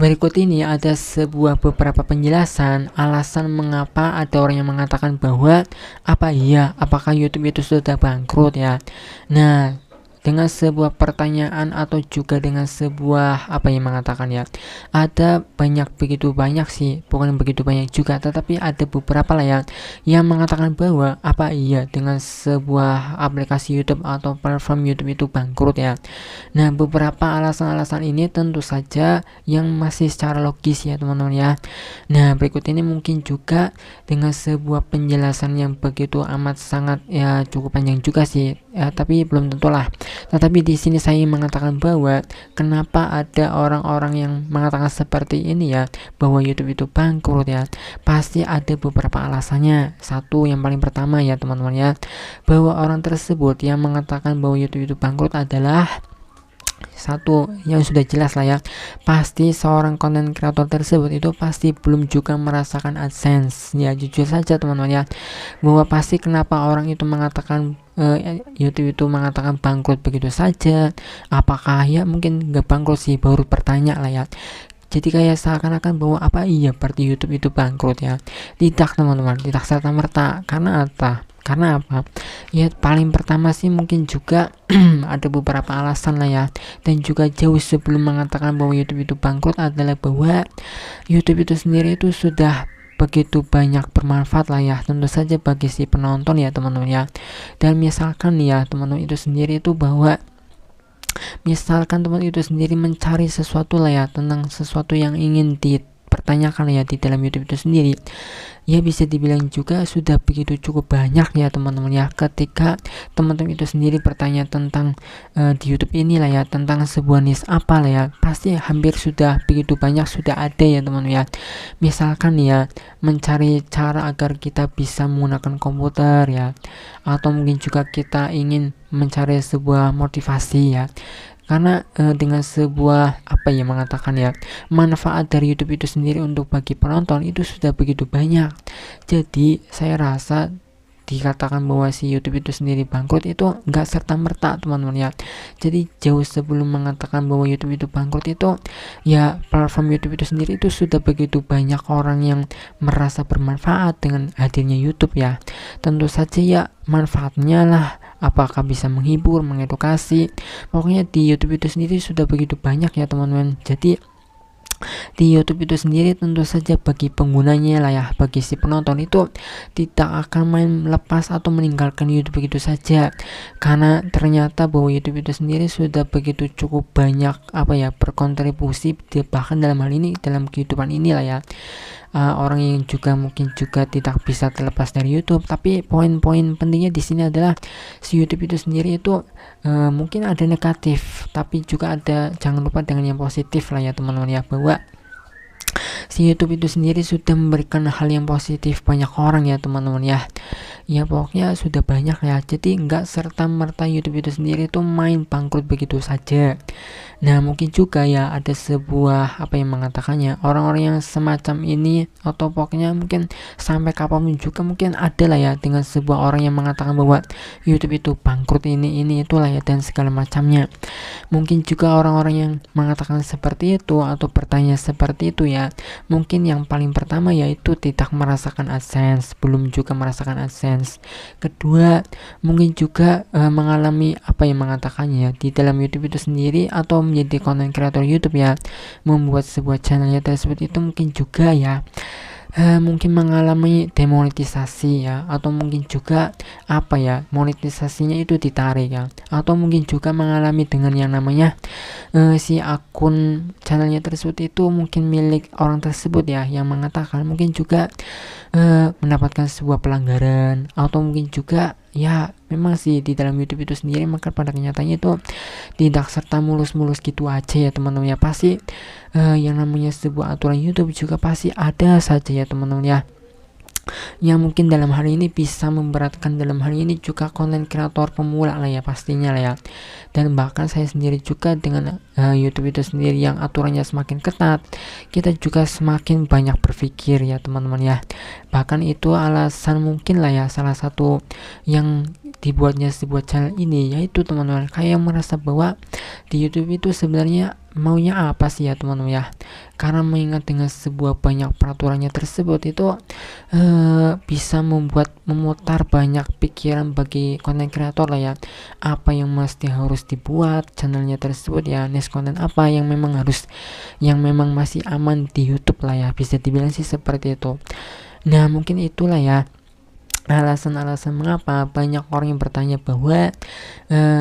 Berikut ini ada sebuah beberapa penjelasan alasan mengapa ada orang yang mengatakan bahwa apakah YouTube itu sudah bangkrut ya. Nah, dengan sebuah pertanyaan atau juga dengan sebuah mengatakan ya, ada begitu banyak sih, bukan begitu banyak juga, tetapi ada beberapa lah ya yang mengatakan bahwa dengan sebuah aplikasi YouTube atau platform YouTube itu bangkrut ya. Nah, beberapa alasan-alasan ini tentu saja yang masih secara logis ya teman-teman ya. Nah, berikut ini mungkin juga dengan sebuah penjelasan yang begitu amat sangat ya cukup panjang juga sih ya, tapi belum tentulah. Tetapi di sini saya mengatakan bahwa kenapa ada orang-orang yang mengatakan seperti ini ya, bahwa YouTube itu bangkrut ya. Pasti ada beberapa alasannya. Satu, yang paling pertama ya teman-teman ya, bahwa orang tersebut yang mengatakan bahwa YouTube itu bangkrut adalah satu yang sudah jelas lah ya, pasti seorang konten kreator tersebut itu pasti belum juga merasakan AdSense ya. Jujur saja teman-teman ya, bahwa pasti kenapa orang itu mengatakan YouTube itu mengatakan bangkrut begitu saja. Apakah ya mungkin nggak bangkrut sih, baru bertanya lah ya. Jadi kayak seakan-akan bahwa berarti YouTube itu bangkrut ya. Tidak teman-teman, tidak serta-merta. Karena apa? Ya paling pertama sih mungkin juga ada beberapa alasan lah ya. Dan juga jauh sebelum mengatakan bahwa YouTube itu bangkrut adalah bahwa YouTube itu sendiri itu sudah begitu banyak bermanfaat lah ya, tentu saja bagi si penonton ya teman-teman ya. Dan misalkan ya teman-teman itu sendiri itu bahwa misalkan teman itu sendiri mencari sesuatu lah ya, tentang sesuatu yang ingin dipertanyakan ya di dalam YouTube itu sendiri, ya bisa dibilang juga sudah begitu cukup banyak ya teman-teman ya. Ketika teman-teman itu sendiri bertanya tentang di YouTube ini lah ya, tentang sebuah niche apa lah ya, pasti hampir sudah begitu banyak sudah ada ya teman-teman ya. Misalkan ya mencari cara agar kita bisa menggunakan komputer ya, atau mungkin juga kita ingin mencari sebuah motivasi ya. Karena dengan sebuah mengatakan ya, manfaat dari YouTube itu sendiri untuk bagi penonton itu sudah begitu banyak. Jadi saya rasa dikatakan bahwa si YouTube itu sendiri bangkrut itu enggak serta-merta teman-teman ya. Jadi jauh sebelum mengatakan bahwa YouTube itu bangkrut itu ya, platform YouTube itu sendiri itu sudah begitu banyak orang yang merasa bermanfaat dengan hadirnya YouTube ya. Tentu saja ya manfaatnya lah, apakah bisa menghibur, mengedukasi, pokoknya di YouTube itu sendiri sudah begitu banyak ya teman-teman. Jadi di YouTube itu sendiri tentu saja bagi penggunanya lah ya, bagi si penonton itu tidak akan main lepas atau meninggalkan YouTube begitu saja, karena ternyata bahwa YouTube itu sendiri sudah begitu cukup banyak berkontribusi bahkan dalam hal ini dalam kehidupan ini lah ya. Orang yang juga mungkin juga tidak bisa terlepas dari YouTube. Tapi poin-poin pentingnya di sini adalah si YouTube itu sendiri itu mungkin ada negatif, tapi juga ada, jangan lupa dengan yang positif lah ya teman-teman ya, bahwa si YouTube itu sendiri sudah memberikan hal yang positif banyak orang ya teman-teman ya. Ya pokoknya sudah banyak ya. Jadi enggak serta merta YouTube itu sendiri itu main bangkrut begitu saja. Nah mungkin juga ya ada sebuah mengatakannya, orang-orang yang semacam ini atau pokoknya mungkin sampai kapanpun juga mungkin ada lah ya dengan sebuah orang yang mengatakan bahwa YouTube itu bangkrut ini itulah ya dan segala macamnya. Mungkin juga orang-orang yang mengatakan seperti itu atau bertanya seperti itu ya, mungkin yang paling pertama yaitu tidak merasakan AdSense, belum juga merasakan AdSense. Kedua, mungkin juga mengalami mengatakannya di dalam YouTube itu sendiri atau menjadi konten kreator YouTube ya, membuat sebuah channelnya tersebut itu mungkin juga ya mungkin mengalami demonetisasi ya, atau mungkin juga monetisasinya itu ditarik ya, atau mungkin juga mengalami dengan yang namanya si akun channelnya tersebut itu mungkin milik orang tersebut ya, yang mengatakan mungkin juga mendapatkan sebuah pelanggaran, atau mungkin juga ya memang sih di dalam YouTube itu sendiri maka pada kenyataannya itu tidak serta mulus-mulus gitu aja ya teman-teman ya. Pasti yang namanya sebuah aturan YouTube juga pasti ada saja ya teman-teman ya, yang mungkin dalam hal ini bisa memberatkan dalam hal ini juga konten kreator pemula lah ya pastinya lah ya. Dan bahkan saya sendiri juga dengan YouTube itu sendiri yang aturannya semakin ketat, kita juga semakin banyak berpikir ya teman-teman ya. Bahkan itu alasan mungkin lah ya, salah satu yang dibuatnya sebuah channel ini, yaitu teman-teman kayak merasa bahwa di YouTube itu sebenarnya maunya apa sih ya teman-teman ya. Karena mengingat dengan sebuah banyak peraturannya tersebut itu bisa membuat memutar banyak pikiran bagi konten kreator lah ya, apa yang mesti harus dibuat channelnya tersebut ya, niche konten apa yang memang masih aman di YouTube lah ya, bisa dibilang sih seperti itu. Nah mungkin itulah ya alasan-alasan mengapa banyak orang yang bertanya bahwa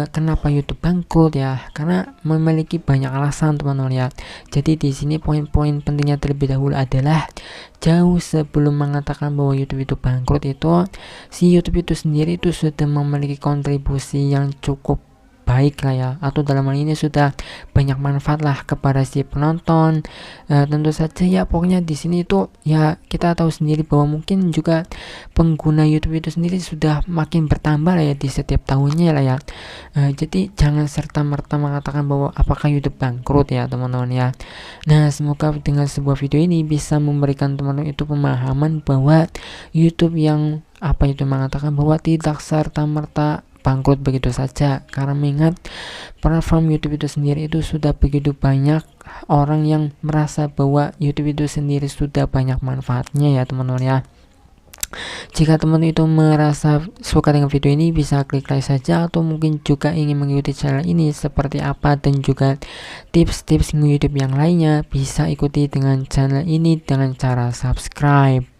kenapa YouTube bangkrut ya, karena memiliki banyak alasan teman-teman ya. Jadi di sini poin-poin pentingnya terlebih dahulu adalah jauh sebelum mengatakan bahwa YouTube itu bangkrut itu, si YouTube itu sendiri itu sudah memiliki kontribusi yang cukup baik lah ya, atau dalam hal ini sudah banyak manfaat lah kepada si penonton. Tentu saja ya, pokoknya di sini itu ya kita tahu sendiri bahwa mungkin juga pengguna YouTube itu sendiri sudah makin bertambah lah ya di setiap tahunnya lah ya. Jadi jangan serta-merta mengatakan bahwa apakah YouTube bangkrut ya teman-teman ya. Nah semoga dengan sebuah video ini bisa memberikan teman-teman itu pemahaman bahwa YouTube yang mengatakan bahwa tidak serta-merta bangkrut begitu saja, karena mengingat platform YouTube itu sendiri itu sudah begitu banyak orang yang merasa bahwa YouTube itu sendiri sudah banyak manfaatnya ya teman-teman ya. Jika teman itu merasa suka dengan video ini, bisa klik like saja, atau mungkin juga ingin mengikuti channel ini seperti apa dan juga tips-tips YouTube yang lainnya, bisa ikuti dengan channel ini dengan cara subscribe.